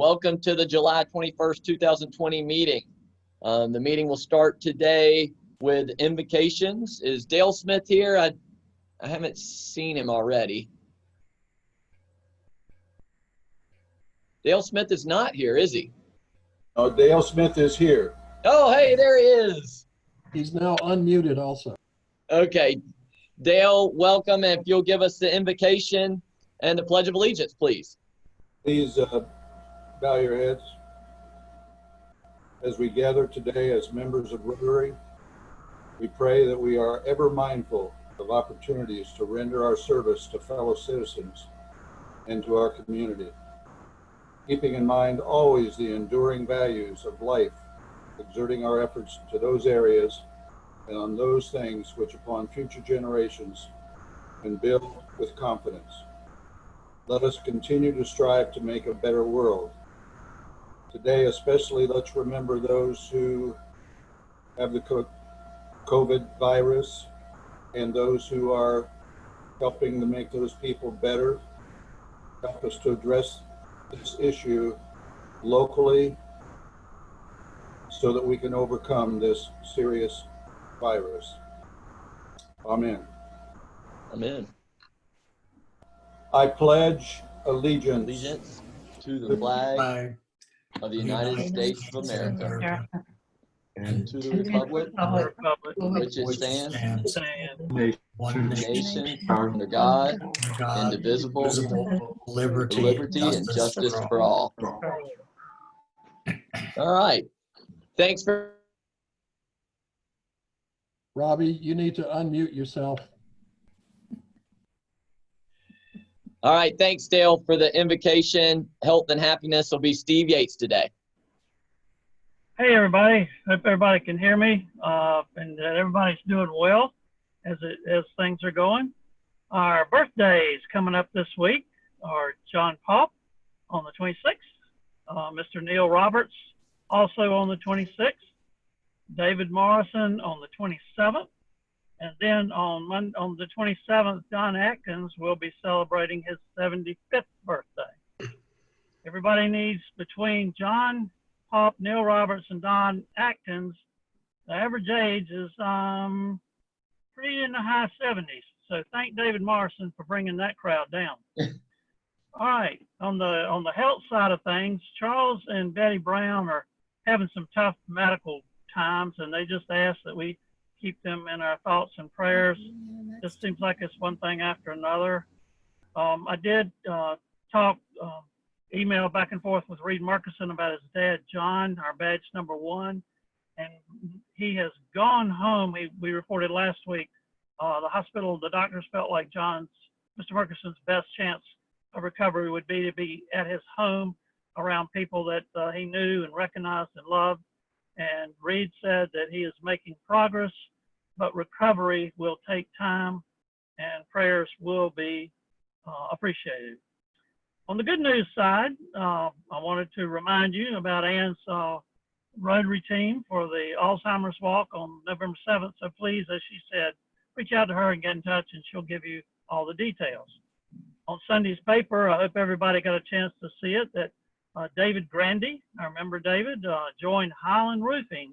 Welcome to the July 21st, 2020 meeting. The meeting will start today with invocations. Is Dale Smith here? I haven't seen him already. Dale Smith is not here, is he? Oh, Dale Smith is here. Oh, hey, there he is. He's now unmuted also. Okay, Dale, welcome. And if you'll give us the invocation and the Pledge of Allegiance, please. Please bow your heads. As we gather today as members of Rotary, we pray that we are ever mindful of opportunities to render our service to fellow citizens and to our community, keeping in mind always the enduring values of life, exerting our efforts to those areas and on those things which upon future generations can build with confidence. Let us continue to strive to make a better world. Today especially, let's remember those who have the COVID virus and those who are helping to make those people better. Help us to address this issue locally so that we can overcome this serious virus. Amen. Amen. I pledge Allegiance to the flag of the United States of America and to the republic which it stands, one nation under God, indivisible, with liberty and justice for all. All right. Thanks for. Robby, you need to unmute yourself. All right. Thanks, Dale, for the invocation. Health and happiness will be Steve Yates today. Hey, everybody. Hope everybody can hear me and that everybody's doing well as things are going. Our birthdays coming up this week are John Pop on the 26th, Mr. Neil Roberts also on the 26th, David Morrison on the 27th, and then on the 27th, Don Atkins will be celebrating his 75th birthday. Everybody needs between John Pop, Neil Roberts, and Don Atkins. The average age is pretty in the high 70s. So thank David Morrison for bringing that crowd down. All right, on the health side of things, Charles and Betty Brown are having some tough medical times, and they just ask that we keep them in our thoughts and prayers. Just seems like it's one thing after another. I did email back and forth with Reed Murkison about his dad, John, our badge number 1, and he has gone home. We reported last week, the hospital, the doctors felt like Mr. Murkison's best chance of recovery would be to be at his home around people that he knew and recognized and loved. And Reed said that he is making progress, but recovery will take time and prayers will be appreciated. On the good news side, I wanted to remind you about Ann's Rotary team for the Alzheimer's Walk on November 7th. So please, as she said, reach out to her and get in touch and she'll give you all the details. On Sunday's paper, I hope everybody got a chance to see it, that David Grandy, I remember David, joined Highland Roofing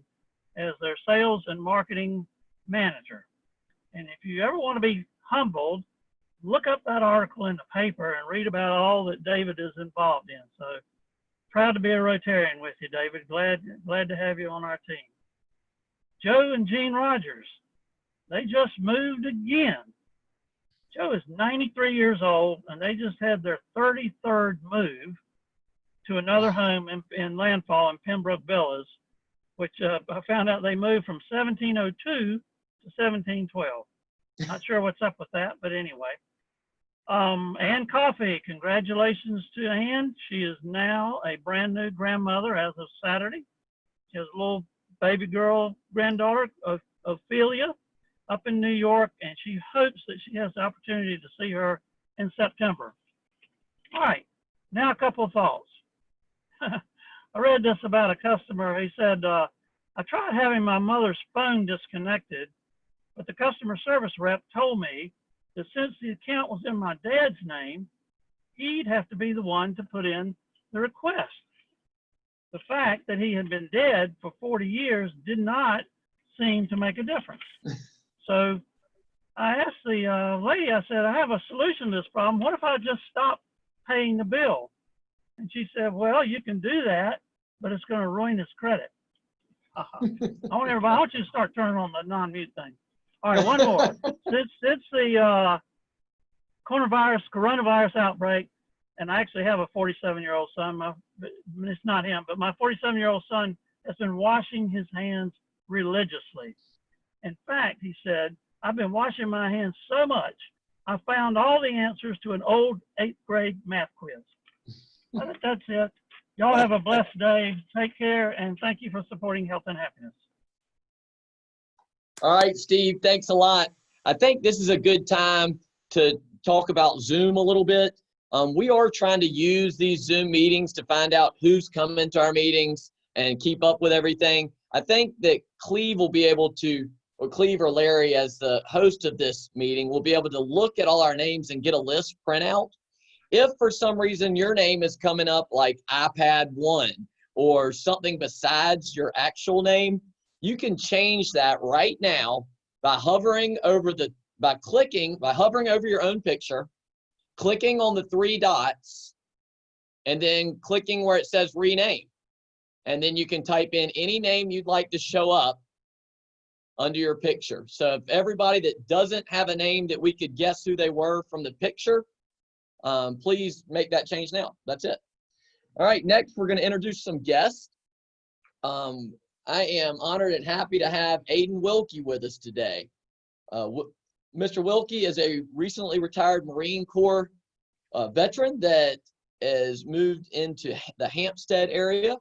as their sales and marketing manager. And if you ever want to be humbled, look up that article in the paper and read about all that David is involved in. So proud to be a Rotarian with you, David. Glad to have you on our team. Joe and Jean Rogers, they just moved again. Joe is 93 years old and they just had their 33rd move to another home in Landfall in Pembroke Villas, which I found out they moved from 1702 to 1712. Not sure what's up with that, but anyway. Ann Coffey, congratulations to Ann. She is now a brand new grandmother as of Saturday. She has a little baby girl granddaughter, Ophelia, up in New York, and she hopes that she has the opportunity to see her in September. All right, now a couple of thoughts. I read this about a customer. He said, I tried having my mother's phone disconnected, but the customer service rep told me that since the account was in my dad's name, he'd have to be the one to put in the request. fact that he had been dead for 40 years did not seem to make a difference. So I asked the lady, I said, I have a solution to this problem. What if I just stop paying the bill? And she said, well, you can do that, but it's going to ruin his credit. I want you to start turning on the non-mute thing. All right, one more. Since the coronavirus outbreak, and I actually have a 47-year-old son. It's not him, but my 47-year-old son has been washing his hands religiously. In fact, he said, I've been washing my hands so much, I found all the answers to an old 8th grade math quiz. That's it. Y'all have a blessed day. Take care, and thank you for supporting Health and Happiness. All right, Steve, thanks a lot. I think this is a good time to talk about Zoom a little bit. We are trying to use these Zoom meetings to find out who's coming to our meetings and keep up with everything. I think that Cleve will be able to, or Cleve or Larry as the host of this meeting, will be able to look at all our names and get a list printout. If for some reason your name is coming up like iPad 1 or something besides your actual name, you can change that right now by hovering over your own picture, clicking on the 3 dots, and then clicking where it says rename. And then you can type in any name you'd like to show up under your picture. So if everybody that doesn't have a name that we could guess who they were from the picture, please make that change now. That's it. All right, next we're going to introduce some guests. I am honored and happy to have Aiden Wilkie with us today. Mr. Wilkie is a recently retired Marine Corps veteran that has moved into the Hampstead area.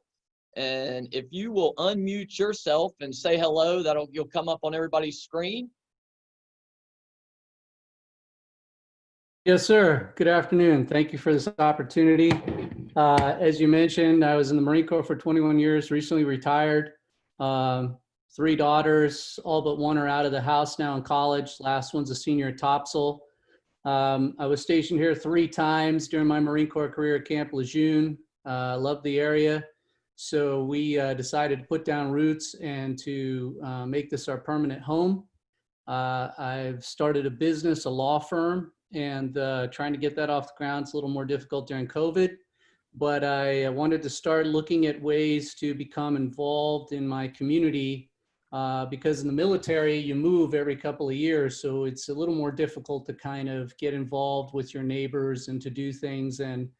And if you will unmute yourself and say hello, you'll come up on everybody's screen. Yes, sir. Good afternoon. Thank you for this opportunity. As you mentioned, I was in the Marine Corps for 21 years, recently retired. 3 daughters, all but one are out of the house now in college. Last one's a senior at Topsail. I was stationed here 3 times during my Marine Corps career at Camp Lejeune. Loved the area. So we decided to put down roots and to make this our permanent home. I've started a business, a law firm, and trying to get that off the ground. It's a little more difficult during COVID, but I wanted to start looking at ways to become involved in my community because in the military, you move every couple of years. So it's a little more difficult to kind of get involved with your neighbors and to do things. And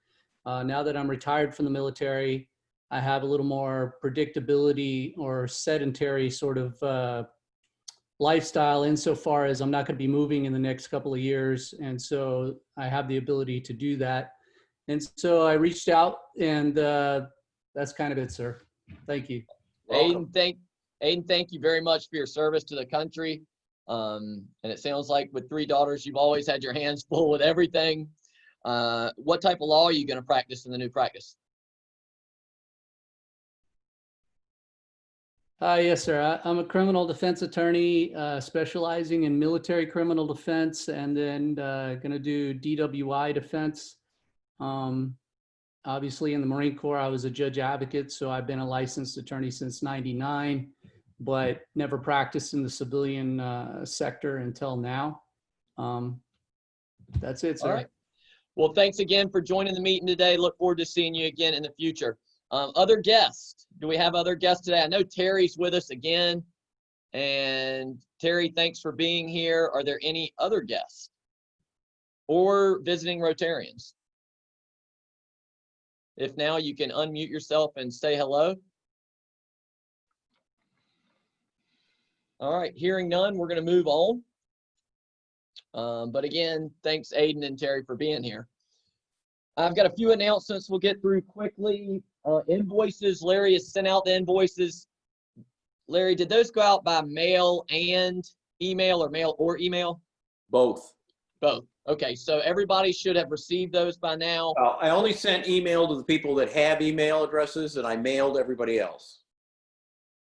now that I'm retired from the military, I have a little more predictability or sedentary sort of lifestyle insofar as I'm not going to be moving in the next couple of years. And so I have the ability to do that. And so I reached out, and that's kind of it, sir. Thank you. Aiden, thank you very much for your service to the country. And it sounds like with 3 daughters, you've always had your hands full with everything. What type of law are you going to practice in the new practice? Yes, sir. I'm a criminal defense attorney specializing in military criminal defense, and then going to do DWI defense. Obviously, in the Marine Corps, I was a judge advocate, so I've been a licensed attorney since '99, but never practiced in the civilian sector until now. That's it, sir. All right. Well, thanks again for joining the meeting today. Look forward to seeing you again in the future. Other guests? Do we have other guests today? I know Terry's with us again. And Terry, thanks for being here. Are there any other guests or visiting Rotarians? If now, you can unmute yourself and say hello. All right, hearing none, we're going to move on. But again, thanks Aiden and Terry for being here. I've got a few announcements we'll get through quickly. Invoices, Larry has sent out the invoices. Larry, did those go out by mail and email, or mail or email? Both. Both. Okay, so everybody should have received those by now. I only sent email to the people that have email addresses, and I mailed everybody else.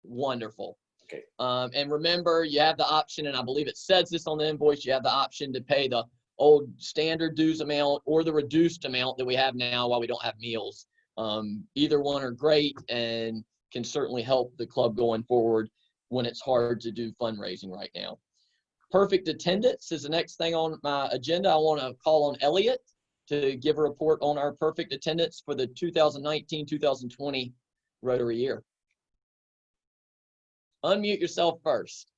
Wonderful. Okay. And remember, you have the option, and I believe it says this on the invoice, you have the option to pay the old standard dues amount or the reduced amount that we have now while we don't have meals. Either one are great, and can certainly help the club going forward when it's hard to do fundraising right now. Perfect attendance is the next thing on my agenda. I want to call on Elliott to give a report on our perfect attendance for the 2019-2020 Rotary year. Unmute yourself first.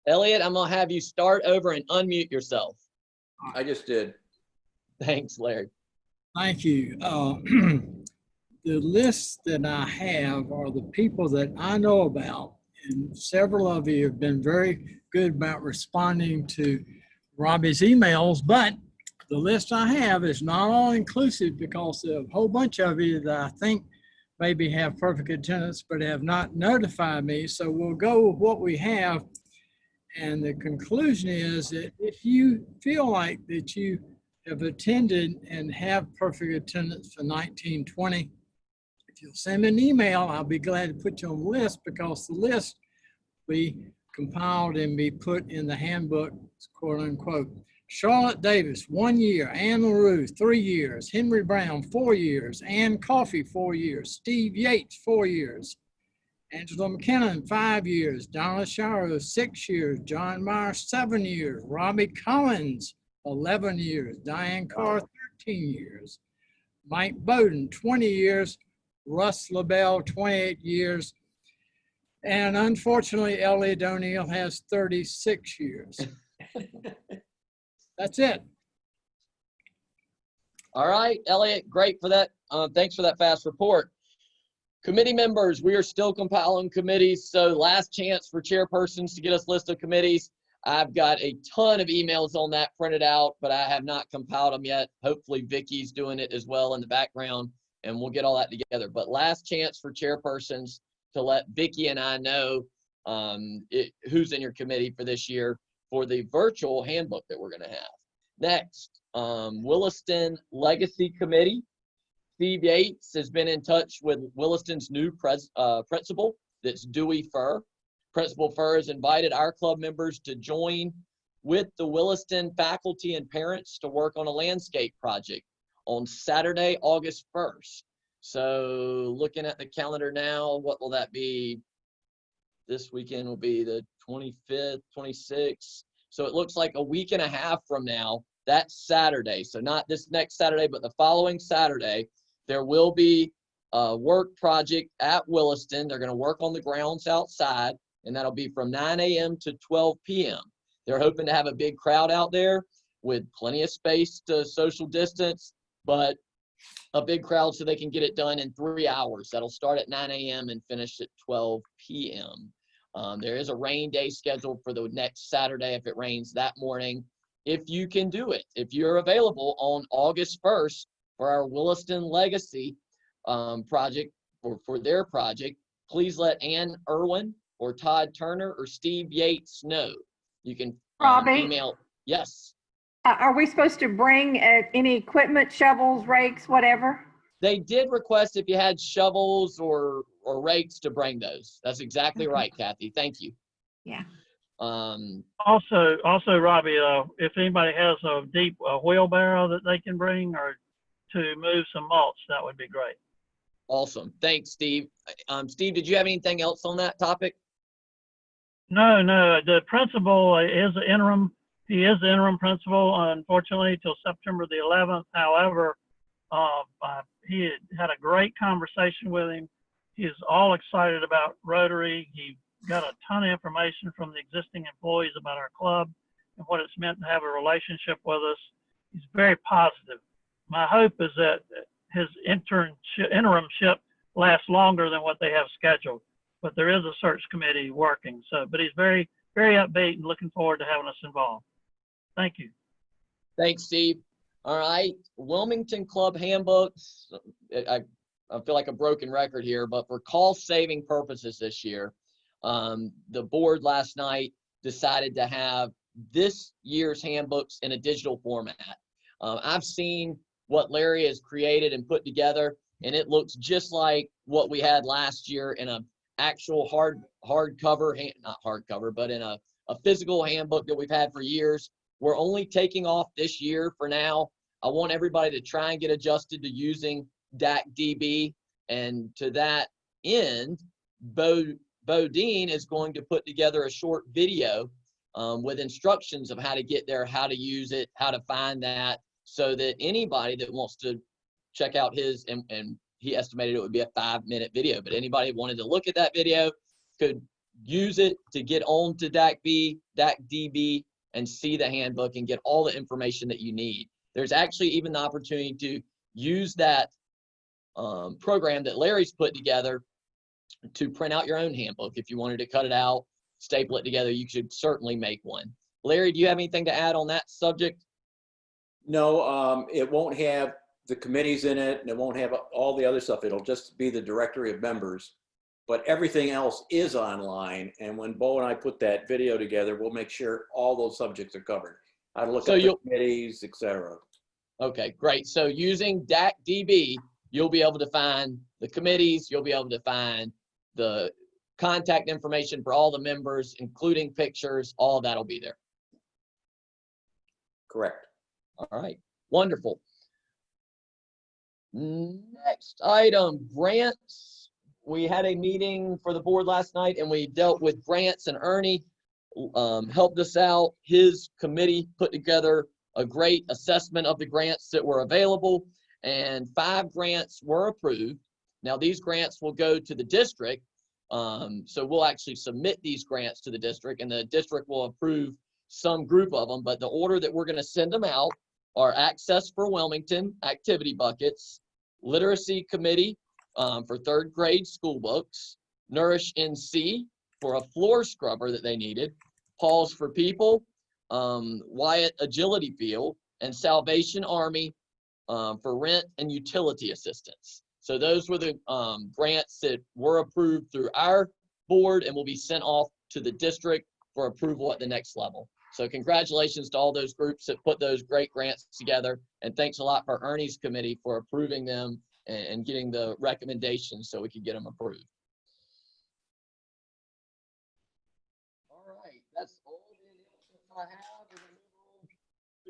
Elliott, I'm going to have you start over and unmute yourself. I just did. Thanks, Larry. Thank you. The list that I have are the people that I know about, and several of you have been very good about responding to Robby's emails, but the list I have is not all inclusive because there are a whole bunch of you that I think maybe have perfect attendance but have not notified me. So we'll go with what we have. And the conclusion is that if you feel like that you have attended and have perfect attendance for 1920, if you'll send me an email, I'll be glad to put you on the list, because the list will be compiled and be put in the handbook, quote unquote. Charlotte Davis, 1 year. Ann LaRue, 3 years. Henry Brown, 4 years. Ann Coffey, 4 years. Steve Yates, 4 years. Angela McKinnon, 5 years. Donna Sharo, 6 years. John Meyer, 7 years. Robby Collins, 11 years. Diane Carr, 13 years. Mike Bowden, 20 years. Russ LaBelle, 28 years. And unfortunately, Elliott O'Neal has 36 years. That's it. All right, Elliott, great for that. Thanks for that fast report. Committee members, we are still compiling committees, so last chance for chairpersons to get us list of committees. I've got a ton of emails on that printed out, but I have not compiled them yet. Hopefully Vicky's doing it as well in the background, and we'll get all that together. But last chance for chairpersons to let Vicky and I know who's in your committee for this year for the virtual handbook that we're going to have. Next, Williston Legacy Committee. Steve Yates has been in touch with Williston's new principal, that's Dewey Furr. Principal Furr has invited our club members to join with the Williston faculty and parents to work on a landscape project on Saturday, August 1st. So looking at the calendar now, what will that be? This weekend will be the 25th, 26th. So it looks like a week and a half from now, that's Saturday. So not this next Saturday, but the following Saturday, there will be a work project at Williston. They're going to work on the grounds outside, and that'll be from 9 a.m. to 12 p.m. They're hoping to have a big crowd out there with plenty of space to social distance, but a big crowd so they can get it done in 3 hours. That'll start at 9 a.m. and finish at 12 p.m. There is a rain day scheduled for the next Saturday if it rains that morning. If you can do it, if you're available on August 1st for our Williston Legacy project, or for their project, please let Ann Irwin or Todd Turner or Steve Yates know. You can email. Yes. Are we supposed to bring any equipment, shovels, rakes, whatever? They did request if you had shovels or rakes to bring those. That's exactly right, Kathy. Thank you. Yeah. Also, Robby, if anybody has a deep wheelbarrow that they can bring or to move some mulch, that would be great. Awesome. Thanks, Steve. Steve, did you have anything else on that topic? No. The principal is the interim. He is the interim principal, unfortunately, till September the 11th. However, he had a great conversation with him. He is all excited about Rotary. He got a ton of information from the existing employees about our club and what it's meant to have a relationship with us. He's very positive. My hope is that his interimship lasts longer than what they have scheduled, but there is a search committee working. So, but he's very, very upbeat and looking forward to having us involved. Thank you. Thanks, Steve. All right, Wilmington Club handbooks. I feel like a broken record here, but for cost-saving purposes this year, the board last night decided to have this year's handbooks in a digital format. I've seen what Larry has created and put together, and it looks just like what we had last year in an actual hardcover, not hardcover, but in a physical handbook that we've had for years. We're only taking off this year for now. I want everybody to try and get adjusted to using DAC-DB. And to that end, Bodine is going to put together a short video with instructions of how to get there, how to use it, how to find that, so that anybody that wants to check out his, and he estimated it would be a 5-minute video, but anybody who wanted to look at that video could use it to get on to DAC-DB and see the handbook and get all the information that you need. There's actually even the opportunity to use that program that Larry's put together to print out your own handbook. If you wanted to cut it out, staple it together, you could certainly make one. Larry, do you have anything to add on that subject? No, it won't have the committees in it, and it won't have all the other stuff. It'll just be the directory of members, but everything else is online. And when Bo and I put that video together, we'll make sure all those subjects are covered. How to look up the committees, etc. Okay, great. So using DAC-DB, you'll be able to find the committees, you'll be able to find the contact information for all the members, including pictures, all of that'll be there. Correct. All right, wonderful. Next item, grants. We had a meeting for the board last night and we dealt with grants, and Ernie helped us out. His committee put together a great assessment of the grants that were available, and 5 grants were approved. Now these grants will go to the district. So we'll actually submit these grants to the district, and the district will approve some group of them, but the order that we're going to send them out are Access for Wilmington activity buckets, Literacy Committee for 3rd grade school books, Nourish NC for a floor scrubber that they needed, Pause for People, Wyatt Agility Field, and Salvation Army for rent and utility assistance. So those were the grants that were approved through our board and will be sent off to the district for approval at the next level. So congratulations to all those groups that put those great grants together. And thanks a lot for Ernie's committee for approving them and getting the recommendations so we could get them approved. All right, that's all the announcements I have. We're gonna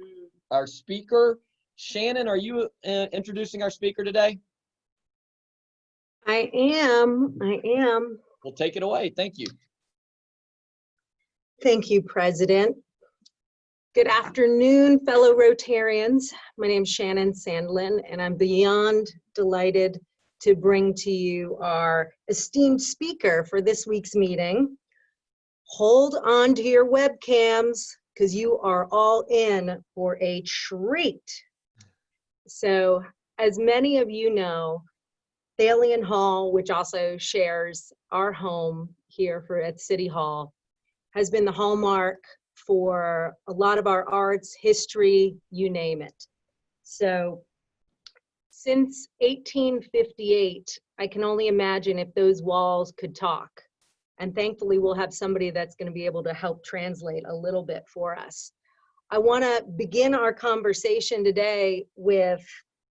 move on to our speaker. Shannon, are you introducing our speaker today? I am. We'll take it away. Thank you. Thank you, President. Good afternoon, fellow Rotarians. My name is Shannon Sandlin, and I'm beyond delighted to bring to you our esteemed speaker for this week's meeting. Hold on to your webcams, because you are all in for a treat. So, as many of you know, Thalian Hall, which also shares our home here at City Hall, has been the hallmark for a lot of our arts, history, you name it. So since 1858, I can only imagine if those walls could talk. And thankfully, we'll have somebody that's going to be able to help translate a little bit for us. I want to begin our conversation today with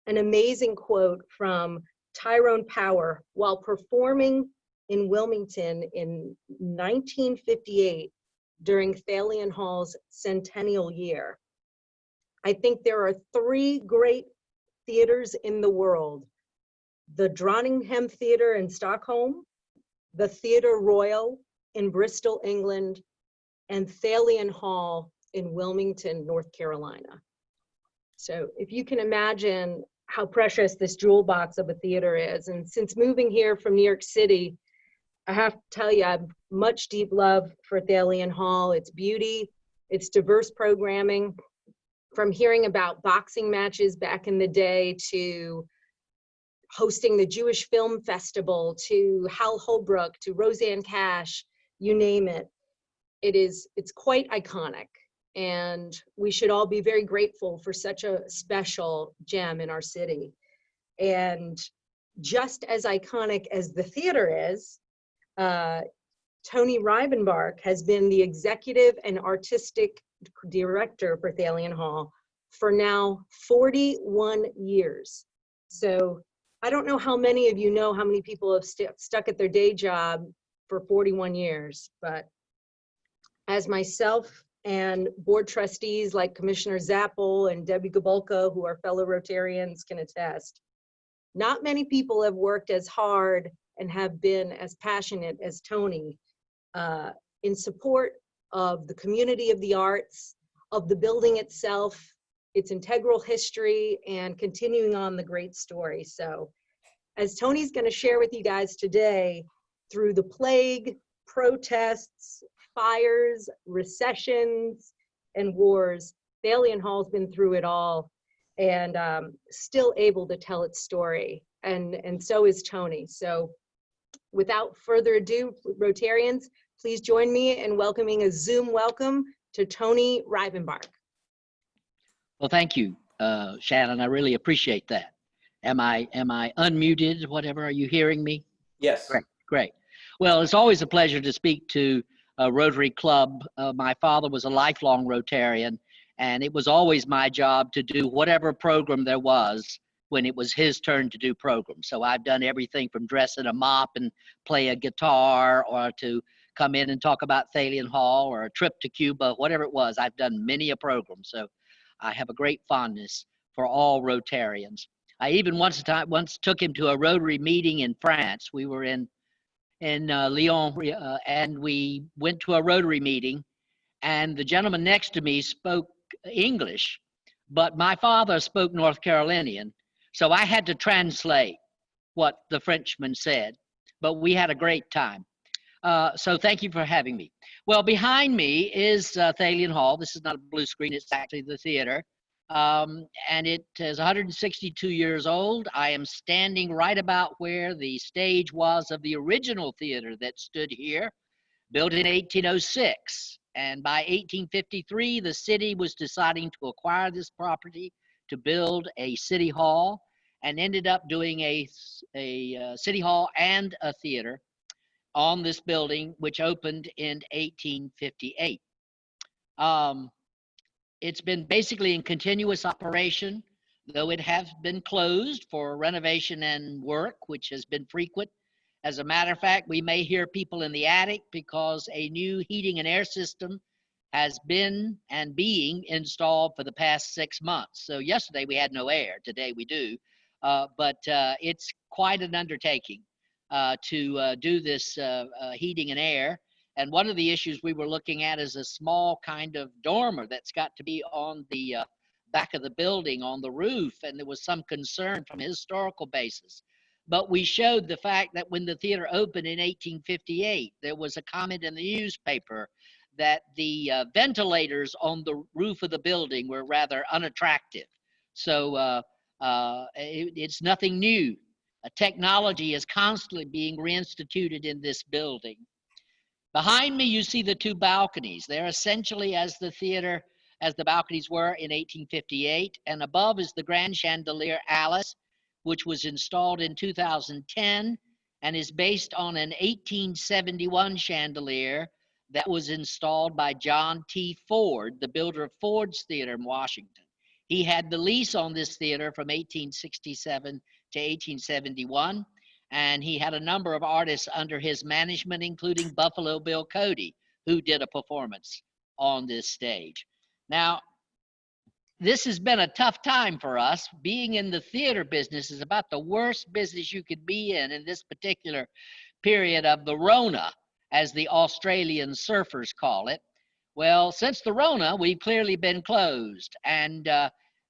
an amazing quote from Tyrone Power while performing in Wilmington in 1958 during Thalian Hall's centennial year. I think there are 3 great theaters in the world: the Dronningham Theatre in Stockholm, the Theatre Royal in Bristol, England, and Thalian Hall in Wilmington, North Carolina. So if you can imagine how precious this jewel box of a theater is. And since moving here from New York City, I have to tell you, I have much deep love for Thalian Hall, its beauty, its diverse programming, from hearing about boxing matches back in the day to hosting the Jewish Film Festival, to Hal Holbrook, to Roseanne Cash, you name it. It's quite iconic. And we should all be very grateful for such a special gem in our city. And just as iconic as the theater is, Tony Rivenbark has been the executive and artistic director for Thalian Hall for now 41 years. So I don't know how many of you know how many people have stuck at their day job for 41 years, but as myself and board trustees like Commissioner Zappel and Debbie Gabolka, who are fellow Rotarians, can attest, Not many people have worked as hard and have been as passionate as Tony in support of the community of the arts, of the building itself, its integral history, and continuing on the great story. So as Tony's going to share with you guys today, through the plague, protests, fires, recessions, and wars, Thalian Hall's been through it all and still able to tell its story. And so is Tony. So without further ado, Rotarians, please join me in welcoming a Zoom welcome to Tony Rivenbark. Well, thank you, Shannon. I really appreciate that. Am I unmuted? Whatever, are you hearing me? Yes. Great, great. Well, it's always a pleasure to speak to a Rotary Club. My father was a lifelong Rotarian, and it was always my job to do whatever program there was when it was his turn to do programs. So I've done everything from dress in a mop and play a guitar, or to come in and talk about Thalian Hall, or a trip to Cuba, whatever it was. I've done many a program. So I have a great fondness for all Rotarians. I even once took him to a Rotary meeting in France. We were in Lyon, and we went to a Rotary meeting, and the gentleman next to me spoke English, but my father spoke North Carolinian, so I had to translate what the Frenchman said, but we had a great time. So thank you for having me. Well, behind me is Thalian Hall. This is not a blue screen, it's actually the theater. And it is 162 years old. I am standing right about where the stage was of the original theater that stood here, built in 1806. And by 1853, the city was deciding to acquire this property to build a city hall, and ended up doing a city hall and a theater on this building, which opened in 1858. It's been basically in continuous operation, though it has been closed for renovation and work, which has been frequent. As a matter of fact, we may hear people in the attic because a new heating and air system has been and being installed for the past 6 months. So yesterday we had no air, today we do, but it's quite an undertaking to do this heating and air. And one of the issues we were looking at is a small kind of dormer that's got to be on the back of the building on the roof. And there was some concern from a historical basis. But we showed the fact that when the theater opened in 1858, there was a comment in the newspaper that the ventilators on the roof of the building were rather unattractive. So it's nothing new. Technology is constantly being reinstituted in this building. Behind me, you see the two balconies. They're essentially as the theater, as the balconies were in 1858. And above is the grand chandelier Alice, which was installed in 2010 and is based on an 1871 chandelier that was installed by John T. Ford, the builder of Ford's Theater in Washington. He had the lease on this theater from 1867 to 1871. And he had a number of artists under his management, including Buffalo Bill Cody, who did a performance on this stage. Now, this has been a tough time for us. Being in the theater business is about the worst business you could be in this particular period of the Rona, as the Australian surfers call it. Well, since the Rona, we've clearly been closed. And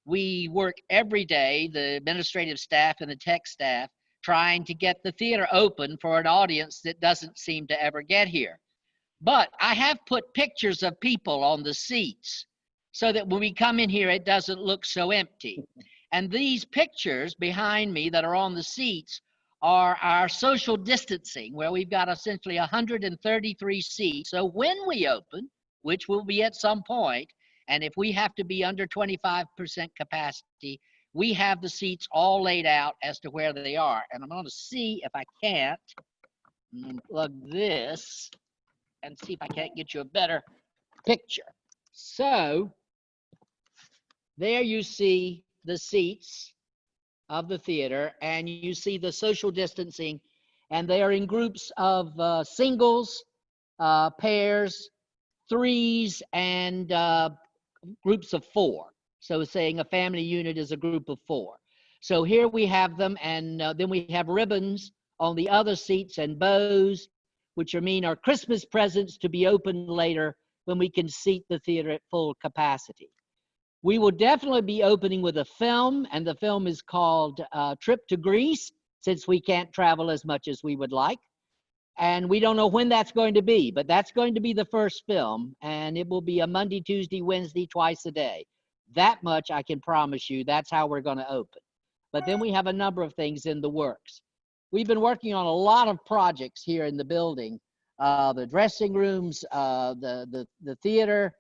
we work every day, the administrative staff and the tech staff, trying to get the theater open for an audience that doesn't seem to ever get here. But I have put pictures of people on the seats so that when we come in here, it doesn't look so empty. And these pictures behind me that are on the seats are our social distancing, where we've got essentially 133 seats. So when we open, which will be at some point, and if we have to be under 25% capacity, we have the seats all laid out as to where they are. And I'm going to see if I can't unplug this and see if I can't get you a better picture. So there you see the seats of the theater, and you see the social distancing, and they are in groups of singles, pairs, threes, and groups of 4. So saying a family unit is a group of 4. So here we have them, and then we have ribbons on the other seats and bows, which mean our Christmas presents to be opened later when we can seat the theater at full capacity. We will definitely be opening with a film, and the film is called Trip to Greece, since we can't travel as much as we would like. And we don't know when that's going to be, but that's going to be the first film, and it will be a Monday, Tuesday, Wednesday, twice a day. That much I can promise you, that's how we're going to open. But then we have a number of things in the works. We've been working on a lot of projects here in the building, the dressing rooms, the theater,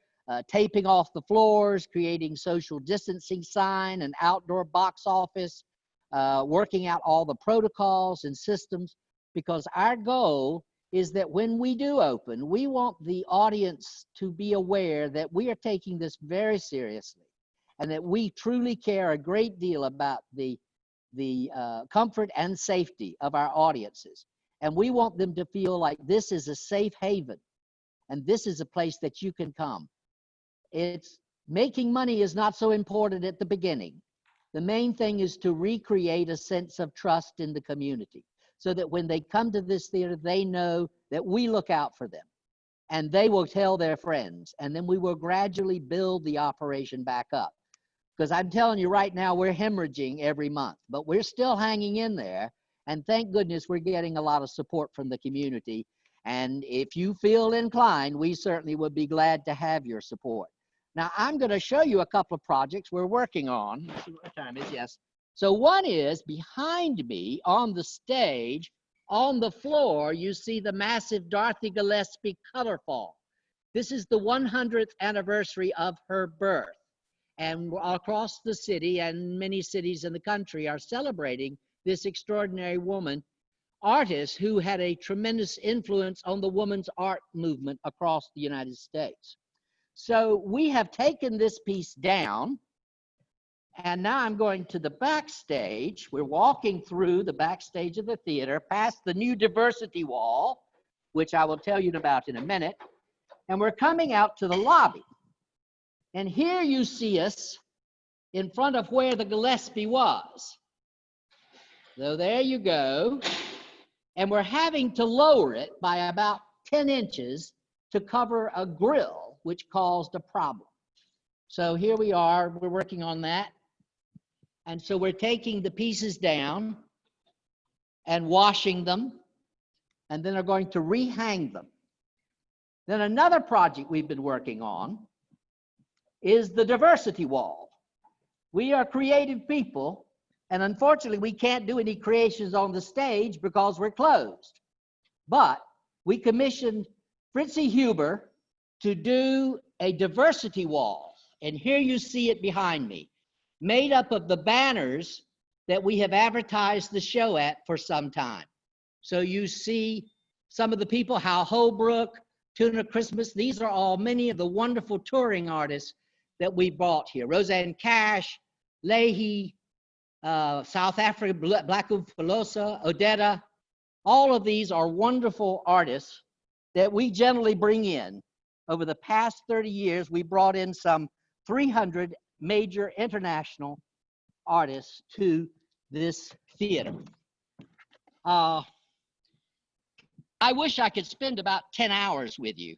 taping off the floors, creating social distancing sign, an outdoor box office, working out all the protocols and systems, because our goal is that when we do open, we want the audience to be aware that we are taking this very seriously and that we truly care a great deal about the comfort and safety of our audiences. And we want them to feel like this is a safe haven and this is a place that you can come. It's making money is not so important at the beginning. The main thing is to recreate a sense of trust in the community, so that when they come to this theater, they know that we look out for them and they will tell their friends, and then we will gradually build the operation back up. Because I'm telling you right now, we're hemorrhaging every month, but we're still hanging in there. And thank goodness we're getting a lot of support from the community. And if you feel inclined, we certainly would be glad to have your support. Now, I'm going to show you a couple of projects we're working on. Let's see what time it is. Yes. So one is behind me on the stage, on the floor, you see the massive Dorothy Gillespie color fall. This is the 100th anniversary of her birth. And across the city and many cities in the country are celebrating this extraordinary woman, artist who had a tremendous influence on the women's art movement across the United States. So we have taken this piece down, and now I'm going to the backstage. We're walking through the backstage of the theater, past the new diversity wall, which I will tell you about in a minute, and we're coming out to the lobby. And here you see us in front of where the Gillespie was. So there you go. And we're having to lower it by about 10 inches to cover a grill, which caused a problem. So here we are, we're working on that. And so we're taking the pieces down and washing them, and then are going to rehang them. Then another project we've been working on is the diversity wall. We are creative people, and unfortunately we can't do any creations on the stage because we're closed. But we commissioned Fritzie Huber to do a diversity wall. And here you see it behind me, made up of the banners that we have advertised the show at for some time. So you see some of the people, Hal Holbrook, Tuna Christmas, these are all many of the wonderful touring artists that we brought here. Roseanne Cash, Leahy, South Africa, Blackwood Pelosa, Odetta. All of these are wonderful artists that we generally bring in. Over the past 30 years, we brought in some 300 major international artists to this theater. I wish I could spend about 10 hours with you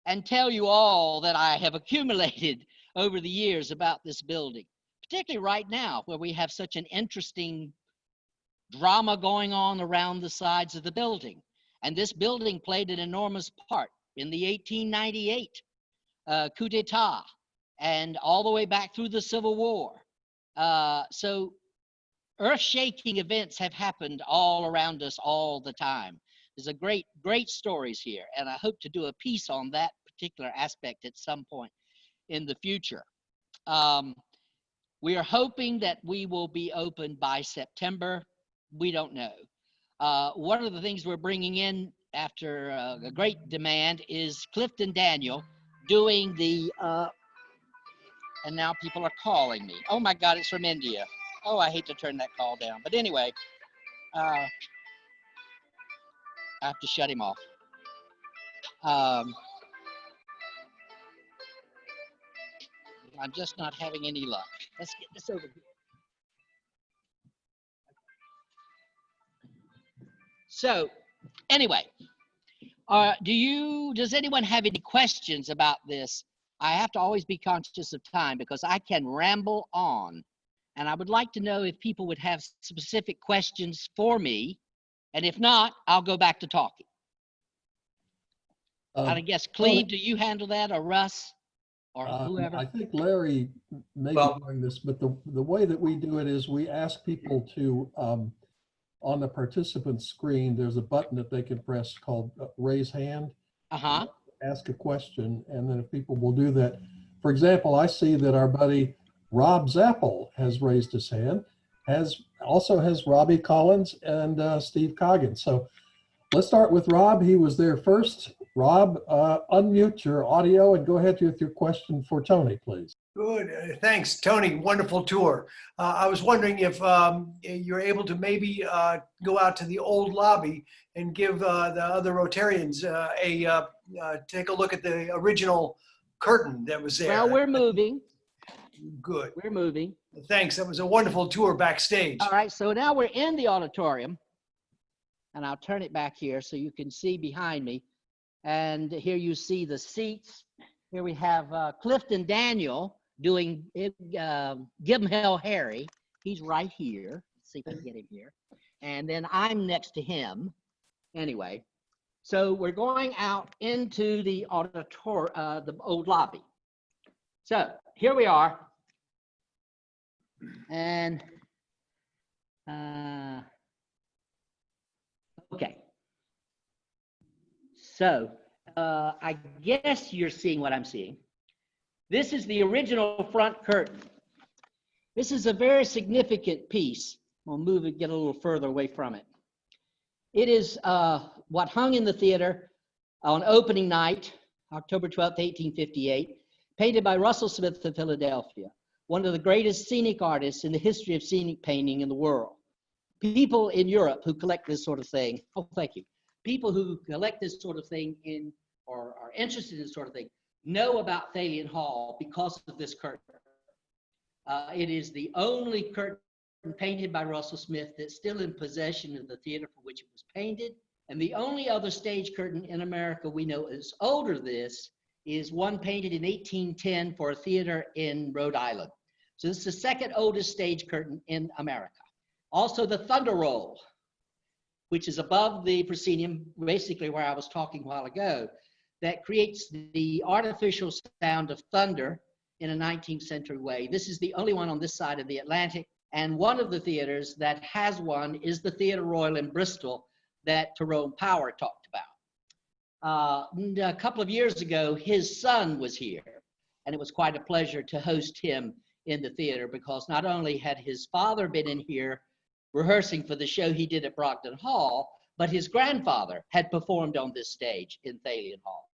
and tell you all that I have accumulated over the years about this building, particularly right now where we have such an interesting drama going on around the sides of the building. And this building played an enormous part in the 1898 coup d'etat and all the way back through the Civil War. So earth-shaking events have happened all around us all the time. There's a great stories here, and I hope to do a piece on that particular aspect at some point in the future. We are hoping that we will be open by September. We don't know. One of the things we're bringing in after a great demand is Clifton Daniel doing the, and now people are calling me. Oh my God, it's from India. Oh, I hate to turn that call down. But anyway, I have to shut him off. I'm just not having any luck. Let's get this over here. So anyway, does anyone have any questions about this? I have to always be conscious of time because I can ramble on. And I would like to know if people would have specific questions for me. And if not, I'll go back to talking. I guess, Cleve, do you handle that, or Russ, or whoever? I think Larry may be doing this, but the way that we do it is we ask people to, on the participant screen, there's a button that they can press called raise hand. Ask a question, and then if people will do that. For example, I see that our buddy Rob Zappel has raised his hand, also has Robby Collins and Steve Coggins. So let's start with Rob. He was there first. Rob, unmute your audio and go ahead with your question for Tony, please. Good. Thanks, Tony. Wonderful tour. I was wondering if you're able to maybe go out to the old lobby and give the other Rotarians take a look at the original curtain that was there. Well, we're moving. Good. We're moving. Thanks. That was a wonderful tour backstage. All right. So now we're in the auditorium. And I'll turn it back here so you can see behind me. And here you see the seats. Here we have Clifton Daniel doing Give 'em Hell Harry. He's right here. Let's see if I can get him here. And then I'm next to him. Anyway, so we're going out into the auditorium, the old lobby. So here we are. And okay. So I guess you're seeing what I'm seeing. This is the original front curtain. This is a very significant piece. We'll move it, get a little further away from it. It is what hung in the theater on opening night, October 12th, 1858, painted by Russell Smith of Philadelphia, one of the greatest scenic artists in the history of scenic painting in the world. People in Europe who collect this sort of thing, oh, thank you. People who collect this sort of thing or are interested in this sort of thing know about Thalian Hall because of this curtain. It is the only curtain painted by Russell Smith that's still in possession of the theater for which it was painted. And the only other stage curtain in America we know is older than this is one painted in 1810 for a theater in Rhode Island. So this is the second oldest stage curtain in America. Also the thunder roll, which is above the proscenium, basically where I was talking a while ago, that creates the artificial sound of thunder in a 19th century way. This is the only one on this side of the Atlantic. And one of the theaters that has one is the Theatre Royal in Bristol that Tyrone Power talked about. A couple of years ago, his son was here, and it was quite a pleasure to host him in the theater because not only had his father been in here rehearsing for the show he did at Brogden Hall, but his grandfather had performed on this stage in Thalian Hall.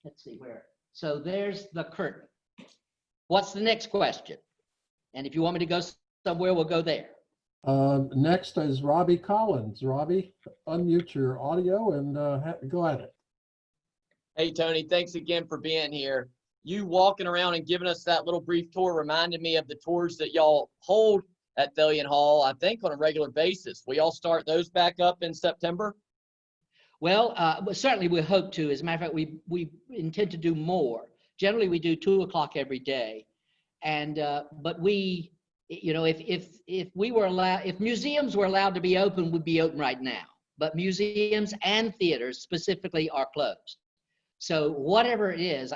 Let's see where. So there's the curtain. What's the next question? And if you want me to go somewhere, we'll go there. Next is Robby Collins. Robby, unmute your audio and go at it. Hey, Tony, thanks again for being here. You walking around and giving us that little brief tour reminded me of the tours that y'all hold at Thalian Hall, I think on a regular basis. We all start those back up in September? Well, certainly we hope to. As a matter of fact, we intend to do more. Generally, we do 2 o'clock every day. And, but we, you know, if we were allowed, if museums were allowed to be open, we'd be open right now. But museums and theaters specifically are closed. So whatever it is,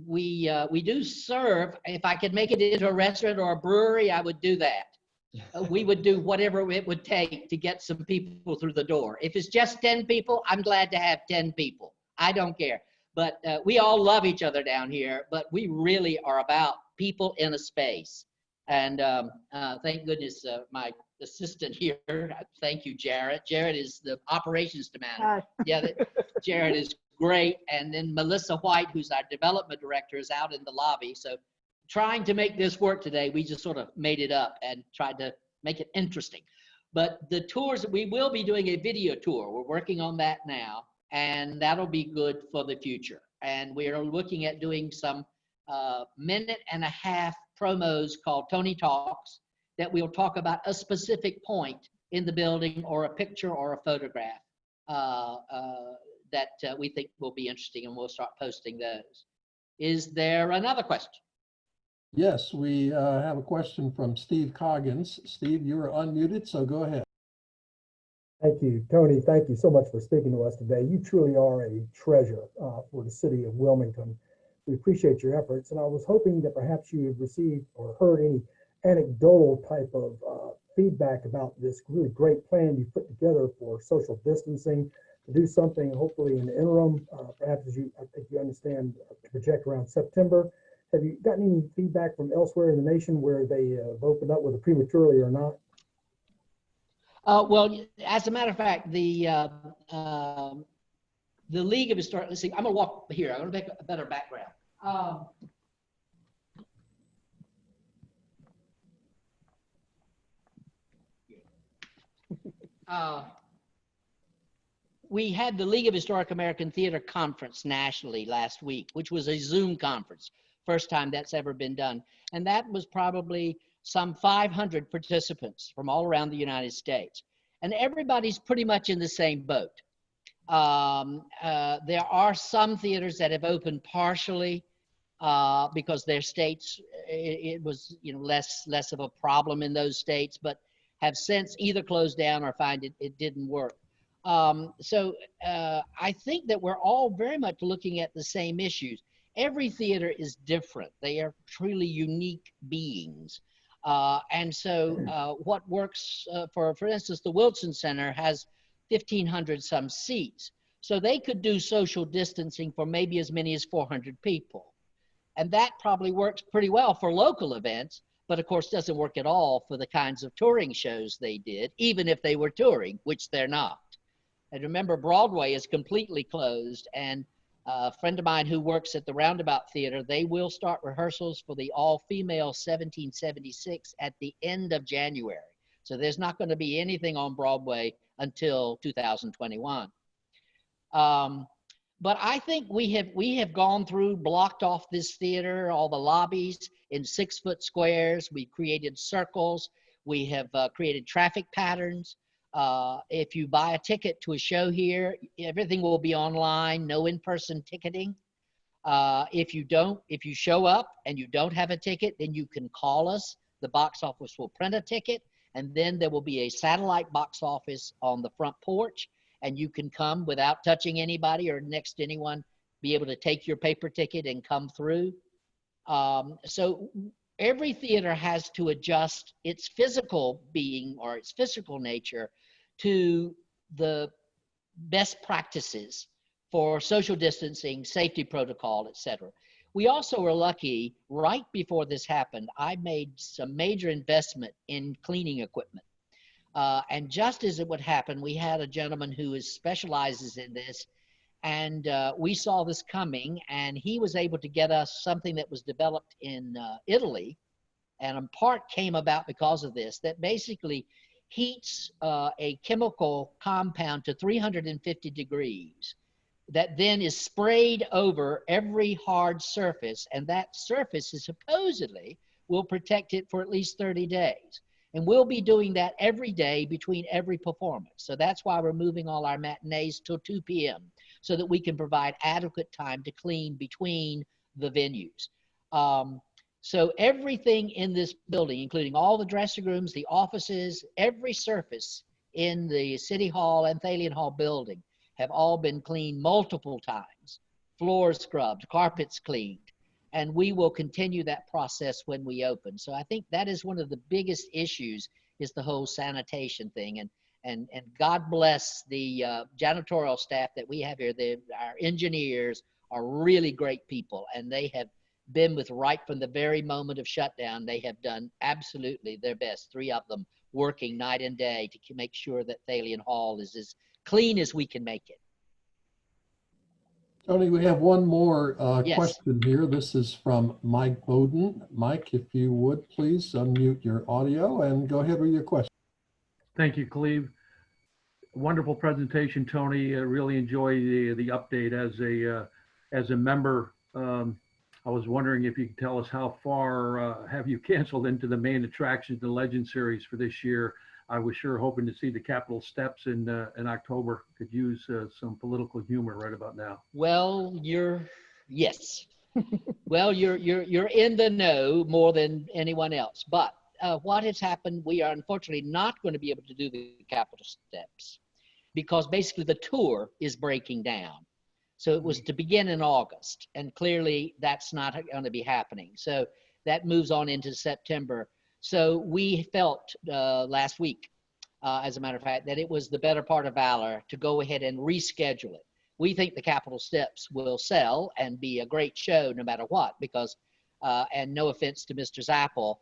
we do serve. If I could make it into a restaurant or a brewery, I would do that. We would do whatever it would take to get some people through the door. If it's just 10 people, I'm glad to have 10 people. I don't care. But we all love each other down here, but we really are about people in a space. And thank goodness my assistant here, thank you, Jared. Jared is the operations manager. Yeah, Jared is great. And then Melissa White, who's our development director, is out in the lobby. So trying to make this work today, we just sort of made it up and tried to make it interesting. But the tours, we will be doing a video tour. We're working on that now, and that'll be good for the future. And we are looking at doing some minute-and-a-half promos called Tony Talks that we'll talk about a specific point in the building or a picture or a photograph that we think will be interesting, and we'll start posting those. Is there another question? Yes, we have a question from Steve Coggins. Steve, you are unmuted, so go ahead. Thank you, Tony. Thank you so much for speaking to us today. You truly are a treasure for the city of Wilmington. We appreciate your efforts, and I was hoping that perhaps you have received or heard any anecdotal type of feedback about this really great plan you put together for social distancing, to do something hopefully in the interim, perhaps as I think you understand, project around September. Have you gotten any feedback from elsewhere in the nation where they have opened up, whether prematurely or not? Well, as a matter of fact, the League of Historic, let's see, I'm gonna walk here. I'm gonna make a better background. We had the League of Historic American Theater Conference nationally last week, which was a Zoom conference. First time that's ever been done. And that was probably some 500 participants from all around the United States. And everybody's pretty much in the same boat. There are some theaters that have opened partially because their states, it was less of a problem in those states, but have since either closed down or find it didn't work. So I think that we're all very much looking at the same issues. Every theater is different. They are truly unique beings. And so what works, for instance, the Wilson Center has 1,500 some seats. So they could do social distancing for maybe as many as 400 people. And that probably works pretty well for local events, but of course doesn't work at all for the kinds of touring shows they did, even if they were touring, which they're not. And remember, Broadway is completely closed, and a friend of mine who works at the Roundabout Theater, they will start rehearsals for the all-female 1776 at the end of January. So there's not going to be anything on Broadway until 2021. But I think we have gone through, blocked off this theater, all the lobbies in 6-foot squares. We've created circles. We have created traffic patterns. If you buy a ticket to a show here, everything will be online, no in-person ticketing. If you show up and you don't have a ticket, then you can call us. The box office will print a ticket, and then there will be a satellite box office on the front porch, and you can come without touching anybody or next to anyone, be able to take your paper ticket and come through. So every theater has to adjust its physical being or its physical nature to the best practices for social distancing, safety protocol, etc. We also were lucky, right before this happened, I made some major investment in cleaning equipment. And just as it would happen, we had a gentleman who specializes in this, and we saw this coming, and he was able to get us something that was developed in Italy, and in part came about because of this, that basically heats a chemical compound to 350 degrees that then is sprayed over every hard surface, and that surface is supposedly will protect it for at least 30 days. And we'll be doing that every day between every performance. So that's why we're moving all our matinees till 2 p.m. so that we can provide adequate time to clean between the venues. So everything in this building, including all the dressing rooms, the offices, every surface in the City Hall and Thalian Hall building have all been cleaned multiple times, floors scrubbed, carpets cleaned, and we will continue that process when we open. So I think that is one of the biggest issues, is the whole sanitation thing. And God bless the janitorial staff that we have here. Our engineers are really great people, and they have been with right from the very moment of shutdown. They have done absolutely their best, 3 of them working night and day to make sure that Thalian Hall is as clean as we can make it. Tony, we have one more Yes. question here. This is from Mike Bowden. Mike, if you would please unmute your audio and go ahead with your question. Thank you, Cleve. Wonderful presentation, Tony. I really enjoy the update as a member. I was wondering if you could tell us how far have you canceled into the main attractions, the Legend Series for this year. I was sure hoping to see the Capitol steps in October. Could use some political humor right about now. Well, yes. Well, you're in the know more than anyone else. But what has happened, we are unfortunately not going to be able to do the Capitol steps because basically the tour is breaking down. So it was to begin in August, and clearly that's not going to be happening. So that moves on into September. So we felt last week, as a matter of fact, that it was the better part of valor to go ahead and reschedule it. We think the Capitol steps will sell and be a great show no matter what, because, and no offense to Mr. Zappel,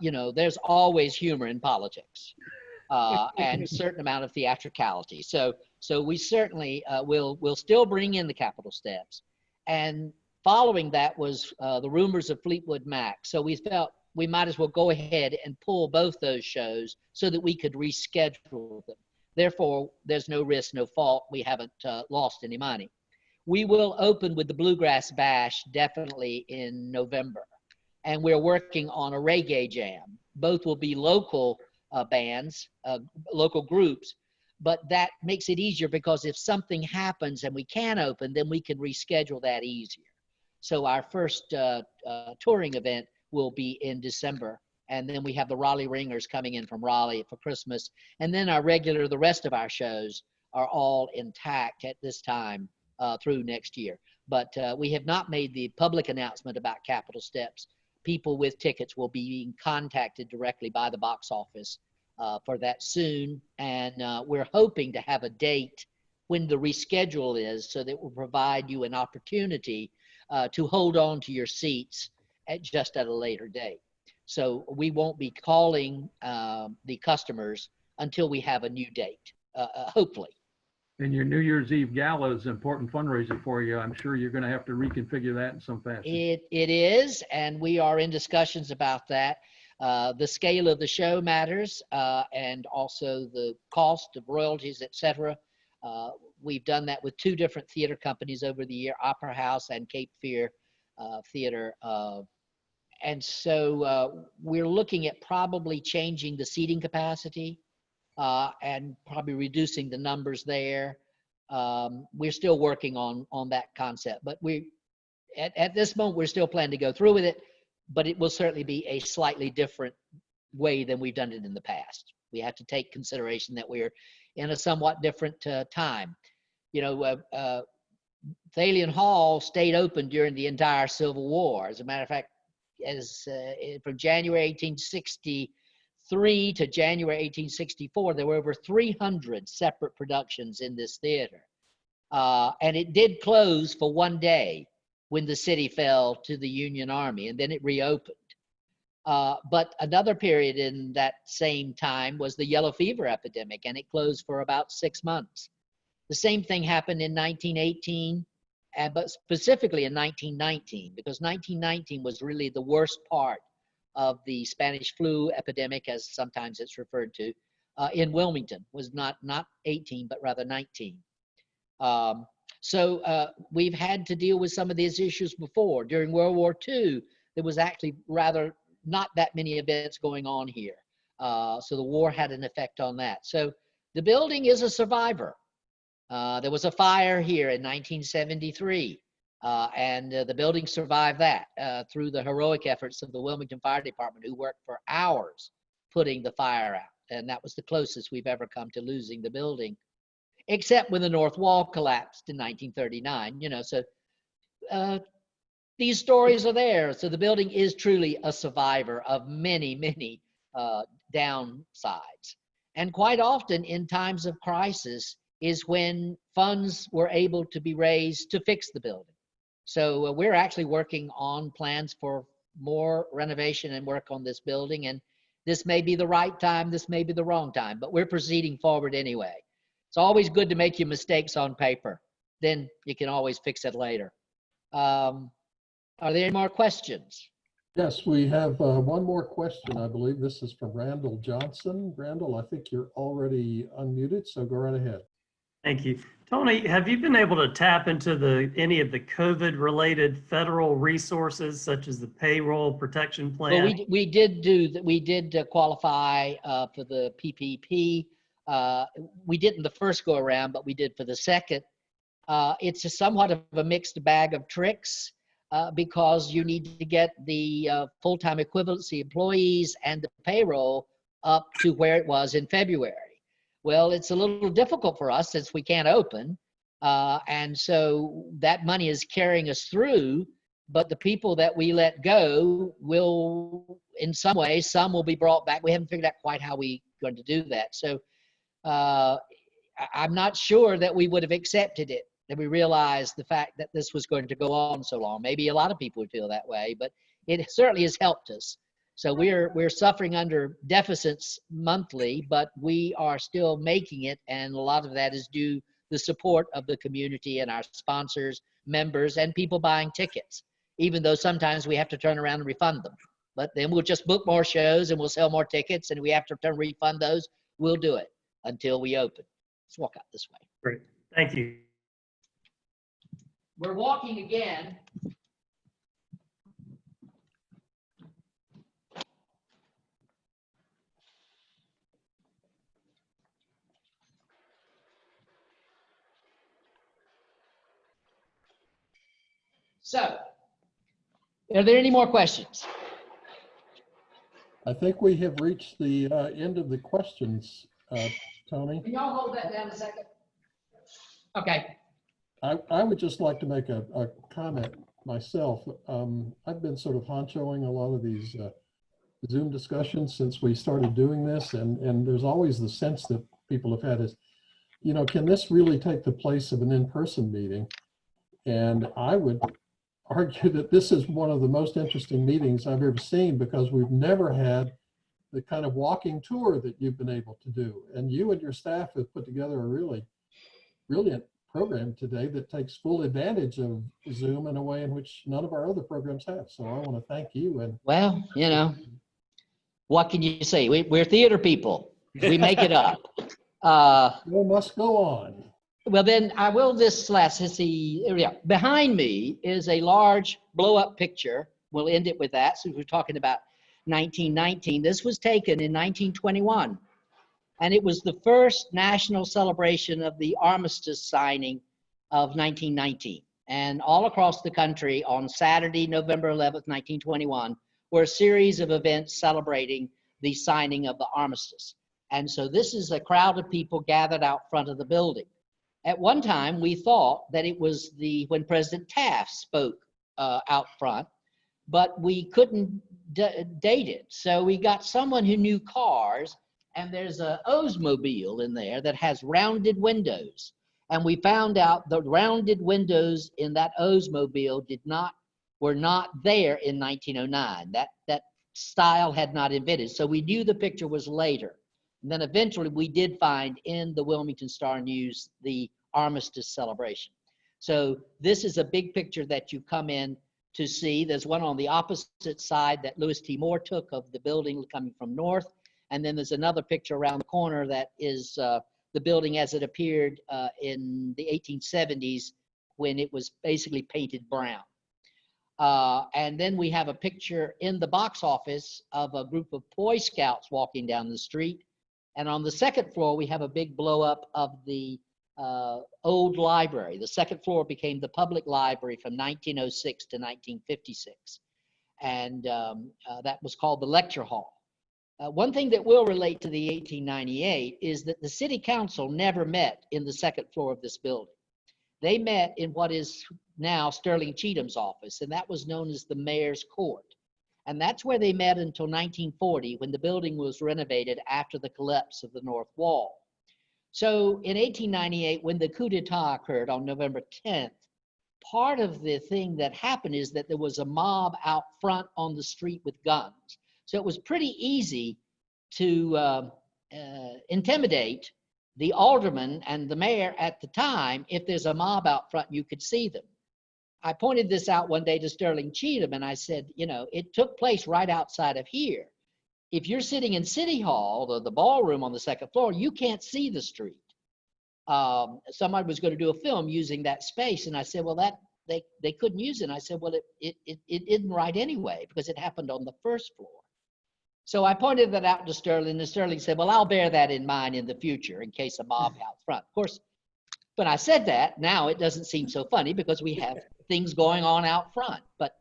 you know, there's always humor in politics and a certain amount of theatricality. So we certainly will still bring in the Capitol steps. And following that was the rumors of Fleetwood Mac. So we felt we might as well go ahead and pull both those shows so that we could reschedule them. Therefore, there's no risk, no fault. We haven't lost any money. We will open with the Bluegrass Bash definitely in November. And we're working on a reggae jam. Both will be local bands, local groups, but that makes it easier because if something happens and we can't open, then we can reschedule that easier. So our first touring event will be in December. And then we have the Raleigh Ringers coming in from Raleigh for Christmas. And then the rest of our shows are all intact at this time through next year. But we have not made the public announcement about Capitol Steps. People with tickets will be being contacted directly by the box office for that soon. And we're hoping to have a date when the reschedule is so that will provide you an opportunity to hold on to your seats at a later date. So we won't be calling the customers until we have a new date, hopefully. And your New Year's Eve gala is an important fundraiser for you. I'm sure you're going to have to reconfigure that in some fashion. It is, and we are in discussions about that. The scale of the show matters, and also the cost of royalties, etc. We've done that with two different theater companies over the year, Opera House and Cape Fear Theater. And so we're looking at probably changing the seating capacity and probably reducing the numbers there. We're still working on that concept, but at this moment, we're still planning to go through with it, but it will certainly be a slightly different way than we've done it in the past. We have to take consideration that we're in a somewhat different time. You know, Thalian Hall stayed open during the entire Civil War. As a matter of fact, from January 1863 to January 1864, there were over 300 separate productions in this theater. And it did close for one day when the city fell to the Union Army, and then it reopened. But another period in that same time was the yellow fever epidemic, and it closed for about 6 months. The same thing happened in 1918. But specifically in 1919, because 1919 was really the worst part of the Spanish flu epidemic, as sometimes it's referred to, in Wilmington. Was not 18, but rather 19. So we've had to deal with some of these issues before. During World War II, there was actually rather not that many events going on here. So the war had an effect on that. So the building is a survivor. There was a fire here in 1973, and the building survived that through the heroic efforts of the Wilmington Fire Department, who worked for hours putting the fire out. And that was the closest we've ever come to losing the building, except when the North Wall collapsed in 1939. You know, so these stories are there. So the building is truly a survivor of many, many downsides. And quite often in times of crisis, is when funds were able to be raised to fix the building. So we're actually working on plans for more renovation and work on this building. And this may be the right time, this may be the wrong time, but we're proceeding forward anyway. It's always good to make your mistakes on paper. Then you can always fix it later. Are there any more questions? Yes, we have one more question, I believe. This is from Randall Johnson. Randall, I think you're already unmuted, so go right ahead. Thank you. Tony, have you been able to tap into any of the COVID-related federal resources, such as the payroll protection plan? Well, we did qualify for the PPP. We didn't the first go around, but we did for the second. It's somewhat of a mixed bag of tricks because you need to get the full-time equivalency employees and the payroll up to where it was in February. Well, it's a little difficult for us since we can't open. And so that money is carrying us through, but the people that we let go will, in some ways, some will be brought back. We haven't figured out quite how we're going to do that. So I'm not sure that we would have accepted it, that we realized the fact that this was going to go on so long. Maybe a lot of people would feel that way, but it certainly has helped us. So we're suffering under deficits monthly, but we are still making it, and a lot of that is due the support of the community and our sponsors, members, and people buying tickets, even though sometimes we have to turn around and refund them. But then we'll just book more shows and we'll sell more tickets, and we have to refund those. We'll do it until we open. Let's walk out this way. Great. Thank you. We're walking again. So, are there any more questions? I think we have reached the end of the questions, Tony. Can y'all hold that down a second? Okay. I would just like to make a comment myself. I've been sort of honchoing a lot of these Zoom discussions since we started doing this, and there's always the sense that people have had is, you know, can this really take the place of an in-person meeting? And I would argue that this is one of the most interesting meetings I've ever seen, because we've never had the kind of walking tour that you've been able to do. And you and your staff have put together a really brilliant program today that takes full advantage of Zoom in a way in which none of our other programs have. So I want to thank you. And well, you know, what can you say? We're theater people. We make it up. We must go on. Well, then I will this last, let's see, yeah. Behind me is a large blow-up picture. We'll end it with that, since we're talking about 1919. This was taken in 1921, and it was the first national celebration of the armistice signing of 1919. And all across the country on Saturday, November 11th, 1921, were a series of events celebrating the signing of the armistice. And so this is a crowd of people gathered out front of the building. At one time, we thought that it was when President Taft spoke out front, but we couldn't date it. So we got someone who knew cars, and there's a Oldsmobile in there that has rounded windows. And we found out the rounded windows in that Oldsmobile were not there in 1909. That style had not invented. So we knew the picture was later. And then eventually we did find in the Wilmington Star-News the armistice celebration. So this is a big picture that you come in to see. There's one on the opposite side that Louis T. Moore took of the building coming from north. And then there's another picture around the corner that is the building as it appeared in the 1870s when it was basically painted brown. And then we have a picture in the box office of a group of Boy Scouts walking down the street. And on the second floor, we have a big blow up of the old library. The second floor became the public library from 1906 to 1956. And that was called the lecture hall. One thing that will relate to the 1898 is that the city council never met in the second floor of this building. They met in what is now Sterling Cheatham's office, and that was known as the mayor's court. And that's where they met until 1940, when the building was renovated after the collapse of the North Wall. So in 1898, when the coup d'etat occurred on November 10th, part of the thing that happened is that there was a mob out front on the street with guns. So it was pretty easy to intimidate the alderman and the mayor at the time. If there's a mob out front, you could see them. I pointed this out one day to Sterling Cheatham, and I said, you know, it took place right outside of here. If you're sitting in City Hall, the ballroom on the second floor, you can't see the street. somebody was going to do a film using that space. And I said, well, they couldn't use it. And I said, well, it isn't right anyway, because it happened on the first floor. So I pointed that out to Sterling, and Sterling said, well, I'll bear that in mind in the future in case a mob out front. Of course, when I said that, now it doesn't seem so funny because we have things going on out front. But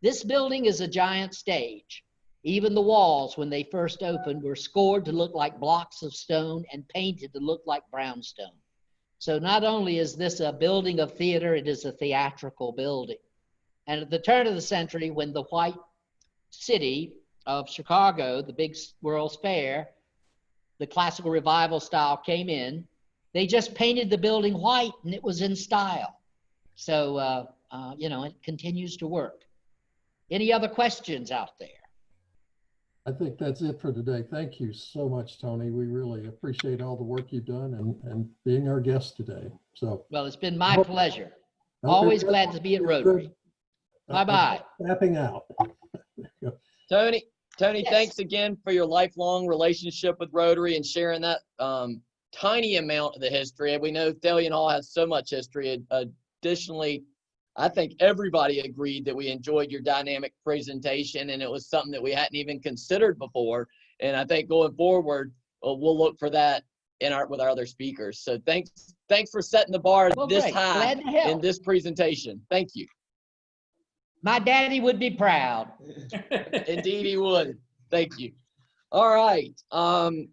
this building is a giant stage. Even the walls, when they first opened, were scored to look like blocks of stone and painted to look like brownstone. So not only is this a building of theater, it is a theatrical building. And at the turn of the century, when the white city of Chicago, the big World's Fair, the classical revival style came in, they just painted the building white and it was in style. So, you know, it continues to work. Any other questions out there? I think that's it for today. Thank you so much, Tony. We really appreciate all the work you've done and being our guest today. So, well, it's been my pleasure. Always glad to be at Rotary. Bye-bye. Tapping out. Tony, yes. Thanks again for your lifelong relationship with Rotary and sharing that tiny amount of the history. And we know Thalian Hall has so much history. Additionally, I think everybody agreed that we enjoyed your dynamic presentation, and it was something that we hadn't even considered before. And I think going forward, we'll look for that with our other speakers. So thanks for setting the bar this high in this presentation. Thank you. My daddy would be proud. Indeed he would. Thank you. All right. I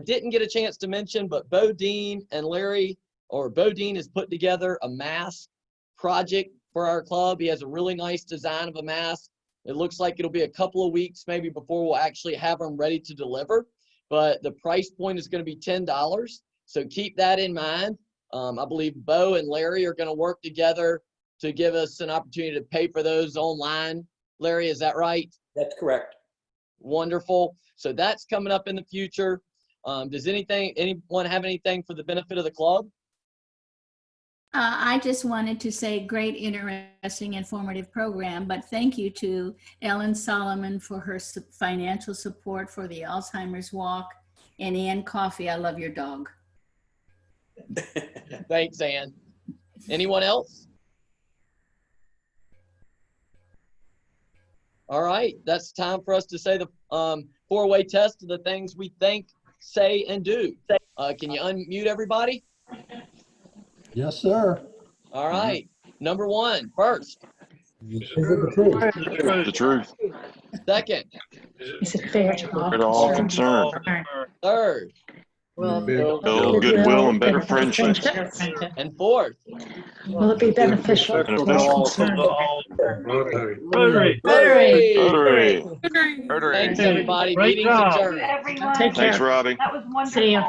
didn't get a chance to mention, but Bo Dean and Larry, or Bo Dean has put together a mask project for our club. He has a really nice design of a mask. It looks like it'll be a couple of weeks maybe before we'll actually have them ready to deliver, but the price point is going to be $10. So keep that in mind. I believe Bo and Larry are going to work together to give us an opportunity to pay for those online. Larry, is that right? That's correct. Wonderful. So that's coming up in the future. Does anyone have anything for the benefit of the club? I just wanted to say great, interesting, informative program, but thank you to Ellen Solomon for her financial support for the Alzheimer's Walk, and Ann Coffey, I love your dog. Thanks, Ann. Anyone else? All right, that's time for us to say the four-way test of the things we think, say, and do. Can you unmute everybody? Yes, sir. All right. Number one, first. Is it the truth? The truth. Second. Is it fair to all concerned? Third. Build goodwill and better friendships. And fourth. Will it be beneficial to all concerned? Rotary. Thanks, everybody. Great Meeting's job. adjourned. Take care. Thanks, Robbie. That was wonderful. See ya.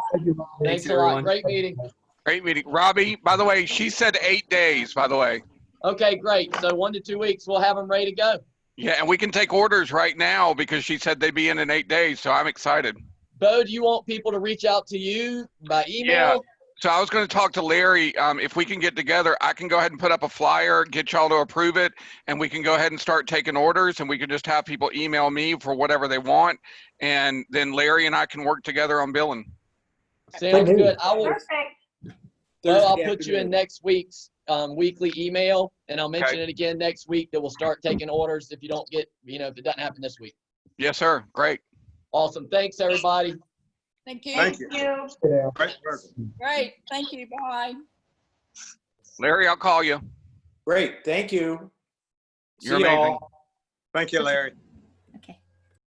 Thanks a lot. Great meeting. Great meeting. Robbie, by the way, she said 8 days, by the way. Okay, great. So 1 to 2 weeks, we'll have them ready to go. Yeah, and we can take orders right now because she said they'd be in 8 days, so I'm excited. Bo, do you want people to reach out to you by email? Yeah. So I was going to talk to Larry. If we can get together, I can go ahead and put up a flyer, get y'all to approve it, and we can go ahead and start taking orders, and we can just have people email me for whatever they want, and then Larry and I can work together on billing. Sounds good. I'll Thursday put you in afternoon. next week's weekly email, and I'll mention Okay. it again next week that we'll start taking orders if you don't get, if it doesn't happen this week. Yes, sir. Great. Awesome. Thanks, everybody. Thank you. Thank you. Great. Thank you. Bye. Larry, I'll call you. Great. Thank you. You're See y'all. amazing. Thank you, Larry.